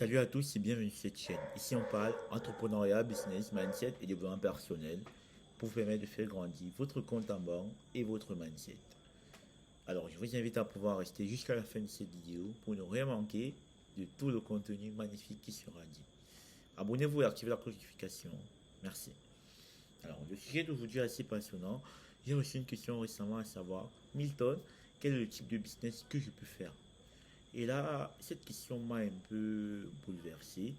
Salut à tous et bienvenue sur cette chaîne. Ici on parle entrepreneuriat, business, mindset et développement personnel pour vous permettre de faire grandir votre compte en banque et votre mindset. Alors je vous invite à pouvoir rester jusqu'à la fin de cette vidéo pour ne rien manquer de tout le contenu magnifique qui sera dit. Abonnez-vous et activez la cloche de notification. Merci. Alors le sujet d'aujourd'hui est assez passionnant. J'ai reçu une question récemment à savoir, Milton, quel est le type de business que je peux faire? Et là, cette question m'a un peu bouleversé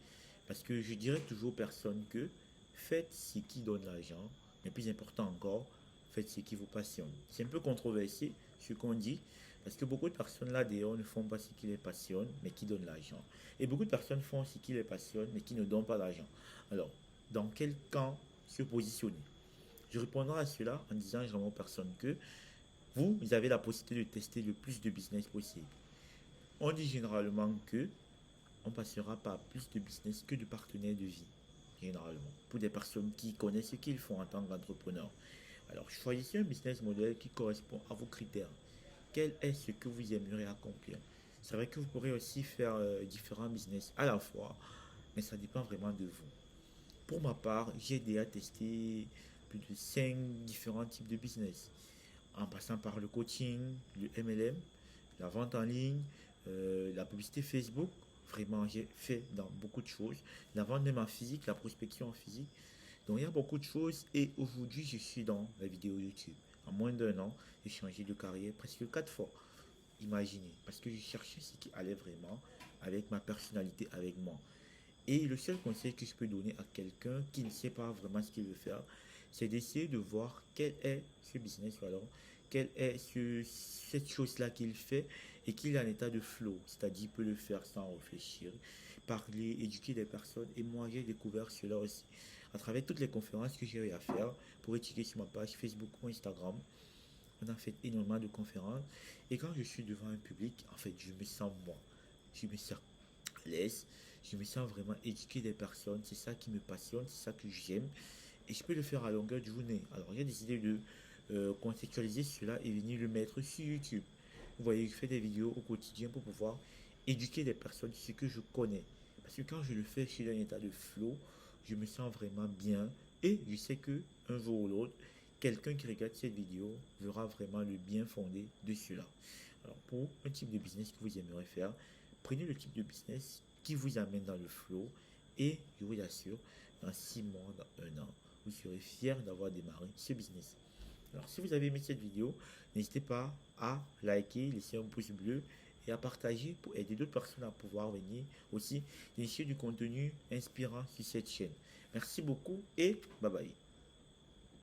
parce que je dirais toujours aux personnes que faites ce qui donne l'argent, mais plus important encore, faites ce qui vous passionne. C'est un peu controversé ce qu'on dit parce que beaucoup de personnes là d'ailleurs ne font pas ce qui les passionne, mais qui donne l'argent. Et beaucoup de personnes font ce qui les passionne, mais qui ne donnent pas l'argent. Alors, dans quel camp se positionner? Je répondrai à cela en disant généralement aux personnes que vous avez la possibilité de tester le plus de business possible. On dit généralement que on passera par plus de business que de partenaires de vie, généralement, pour des personnes qui connaissent ce qu'ils font en tant qu'entrepreneur. Alors, choisissez un business model qui correspond à vos critères. Quel est ce que vous aimeriez accomplir? C'est vrai que vous pourrez aussi faire différents business à la fois, mais ça dépend vraiment de vous. Pour ma part, j'ai déjà testé plus de 5 différents types de business, en passant par le coaching, le MLM, la vente en ligne, la publicité Facebook. Vraiment, j'ai fait dans beaucoup de choses. La vente même en physique, la prospection en physique. Donc, il y a beaucoup de choses. Et aujourd'hui, je suis dans la vidéo YouTube. En moins d'un an, j'ai changé de carrière presque 4 fois. Imaginez. Parce que je cherchais ce qui allait vraiment avec ma personnalité, avec moi. Et le seul conseil que je peux donner à quelqu'un qui ne sait pas vraiment ce qu'il veut faire, c'est d'essayer de voir quel est ce business ou alors quelle est cette chose-là qu'il fait et qu'il est en état de flow. C'est-à-dire qu'il peut le faire sans réfléchir, parler, éduquer des personnes. Et moi, j'ai découvert cela aussi à travers toutes les conférences que j'ai eu à faire pour étudier sur ma page Facebook ou Instagram. On a fait énormément de conférences. Et quand je suis devant un public, en fait, je me sens moi. Je me sens à l'aise. Je me sens vraiment éduquer des personnes. C'est ça qui me passionne, c'est ça que j'aime. Et je peux le faire à longueur de journée. Alors, j'ai décidé de conceptualiser cela et venir le mettre sur YouTube. Vous voyez, je fais des vidéos au quotidien pour pouvoir éduquer des personnes sur ce que je connais. Parce que quand je le fais, je suis dans un état de flow. Je me sens vraiment bien. Et je sais que un jour ou l'autre, quelqu'un qui regarde cette vidéo verra vraiment le bien fondé de cela. Alors, pour un type de business que vous aimeriez faire, prenez le type de business qui vous amène dans le flow et je vous assure, dans 6 mois, dans un an, vous serez fier d'avoir démarré ce business. Alors, si vous avez aimé cette vidéo, n'hésitez pas à liker, laisser un pouce bleu et à partager pour aider d'autres personnes à pouvoir venir aussi initier du contenu inspirant sur cette chaîne. Merci beaucoup et bye bye.